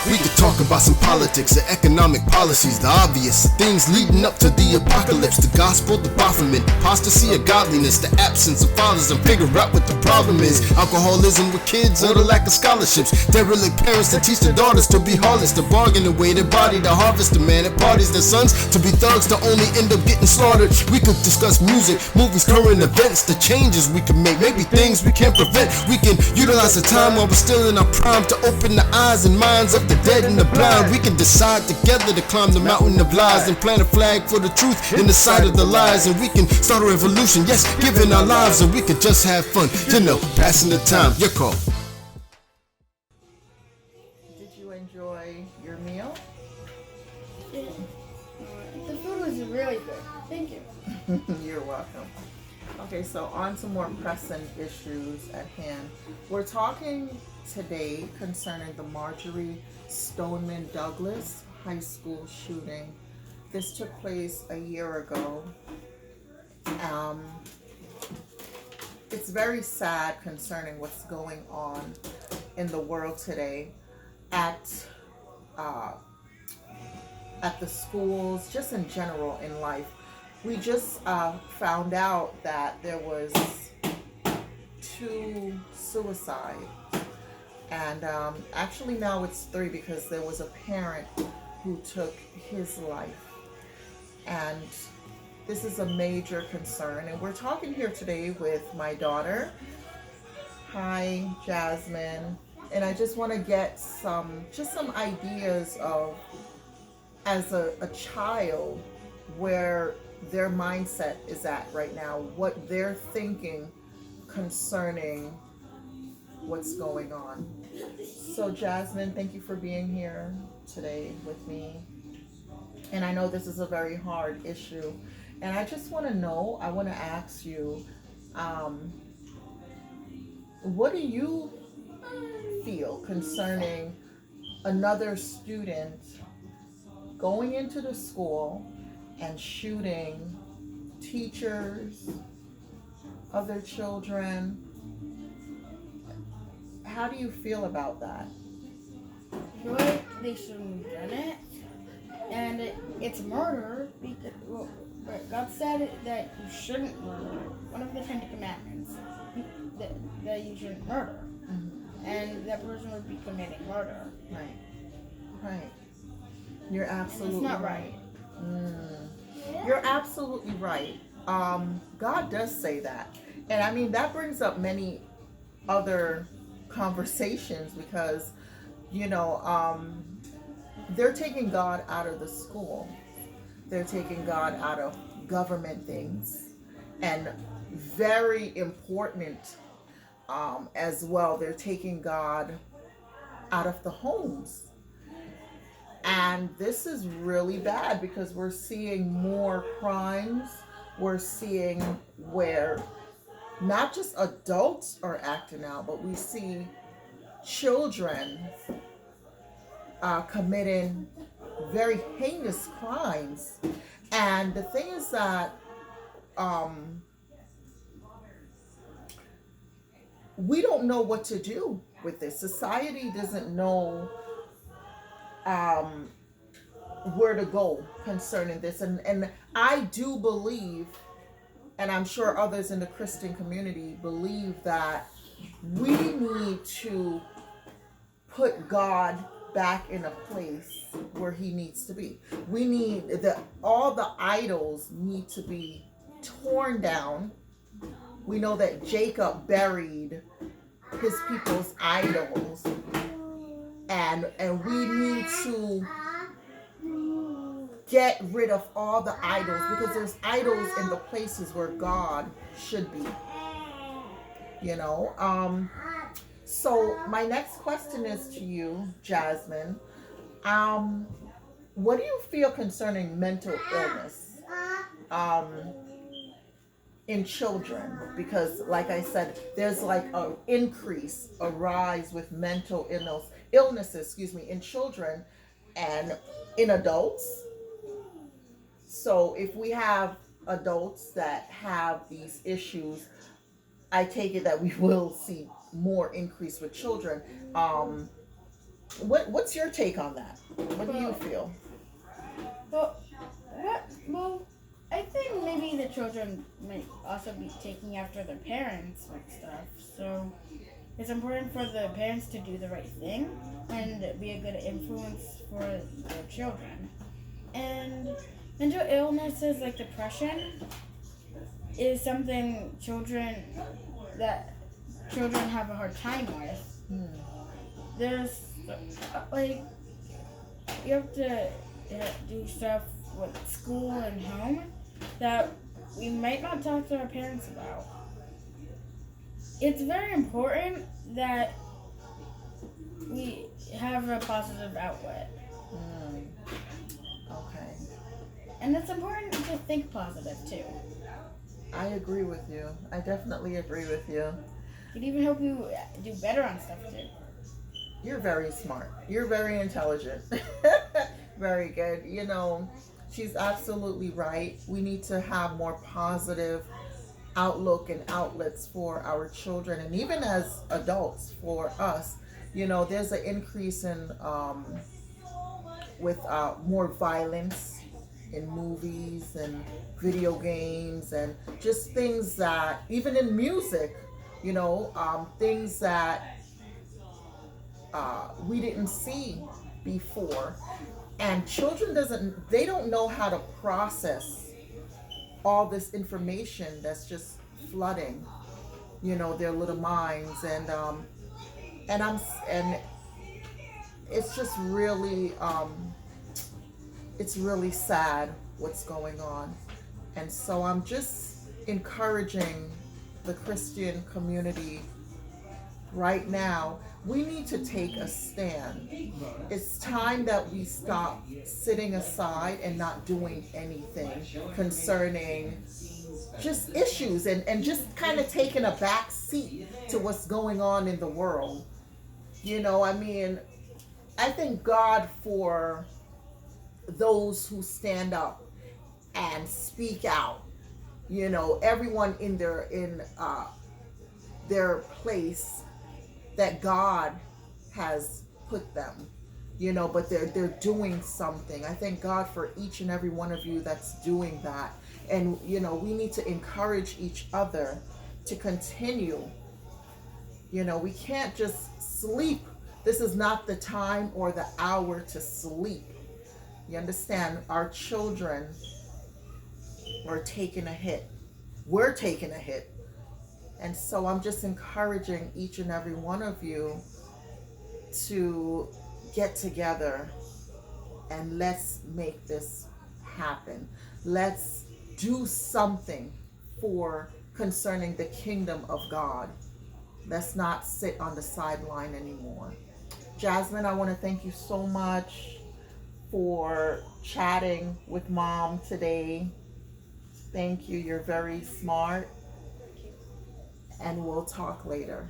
We could talk about some politics and economic policies, the obvious things leading up to the apocalypse, the gospel, the Baphomet, apostasy of godliness, the absence of fathers, and figure out what the problem is. Alcoholism with kids or the lack of scholarships, derelict parents that teach their daughters to be harlots, to bargain away their body, to harvest the man at parties, their sons to be thugs, to only end up getting slaughtered. We could discuss music, movies, current events, the changes we can make, maybe things we can't prevent. We can utilize the time while we're still in our prime to open the eyes and minds of the dead and the blind. We can decide together to climb the mountain of lies and plant a flag for the truth in the sight of the lies. And we can start a revolution, yes, giving our lives, and we could just have fun, passing the time. Your call. Did you enjoy your meal? Yeah. The food was really good. Thank you. You're welcome. Okay, so on to more pressing issues at hand. We're talking today concerning the Marjory Douglas High School shooting. This took place a year ago. It's very sad concerning what's going on in the world today at the schools, just in general in life. We just found out that there was 2 suicides, and actually now it's 3 because there was a parent who took his life, and this is a major concern. And we're talking here today with my daughter. Hi, Jasmine. And I just want to get some ideas of, as a child, where their mindset is at right now, what they're thinking concerning what's going on. So Jasmine, thank you for being here today with me. And I know this is a very hard issue. And I just want to know, I want to ask you, what do you feel concerning another student going into the school and shooting teachers, other children? How do you feel about that? I feel like they shouldn't have done it. And it's murder because but God said that you shouldn't murder. One of the 10 Commandments that you shouldn't murder. Mm-hmm. And that person would be committing murder. Right. You're absolutely it's not right. You're absolutely right. God does say that. And I mean, that brings up many other conversations because, they're taking God out of the school. They're taking God out of government things. And very important as well, they're taking God out of the homes. And this is really bad because we're seeing more crimes. We're seeing where not just adults are acting out, but we see children committing very heinous crimes. And the thing is that we don't know what to do with this. Society doesn't know where to go concerning this. And I do believe, and I'm sure others in the Christian community believe, that we need to put God back in a place where he needs to be. We need all the idols need to be torn down. We know that Jacob buried his people's idols, and we need to get rid of all the idols, because there's idols in the places where God should be. So my next question is to you, Jasmine. What do you feel concerning mental illness in children? Because like I said, there's like a rise with mental illnesses in children and in adults. So if we have adults that have these issues, I take it that we will see more increase with children. What's your take on that? What do you feel? Well, well, I think maybe the children might also be taking after their parents and stuff. So it's important for the parents to do the right thing and be a good influence for their children. And mental illnesses like depression is something children have a hard time with. There's like you have to do stuff with school and home that we might not talk to our parents about. It's very important that we have a positive outlet. Okay. And it's important to think positive too. I agree with you. I definitely agree with you. It even help you do better on stuff too. You're very smart. You're very intelligent. Very good. You know, she's absolutely right. We need to have more positive outlook and outlets for our children, and even as adults for us. You know, there's an increase in with more violence in movies and video games and just things that even in music, you know, things that we didn't see before. And children they don't know how to process all this information that's just flooding, you know, their little minds. And it's just really it's really sad what's going on. And so I'm just encouraging the Christian community right now. We need to take a stand. It's time that we stop sitting aside and not doing anything concerning just issues and just kind of taking a back seat to what's going on in the world. You know, I mean, I thank God for those who stand up and speak out. You know, everyone in their place that God has put them, you know, but they're doing something. I thank God for each and every one of you that's doing that. And, you know, we need to encourage each other to continue. You know, we can't just sleep. This is not the time or the hour to sleep. You understand? Our children are taking a hit. We're taking a hit. And so I'm just encouraging each and every one of you to get together and let's make this happen. Let's do something for concerning the kingdom of God. Let's not sit on the sideline anymore. Jasmine, I want to thank you so much for chatting with Mom today. Thank you. You're very smart. And we'll talk later.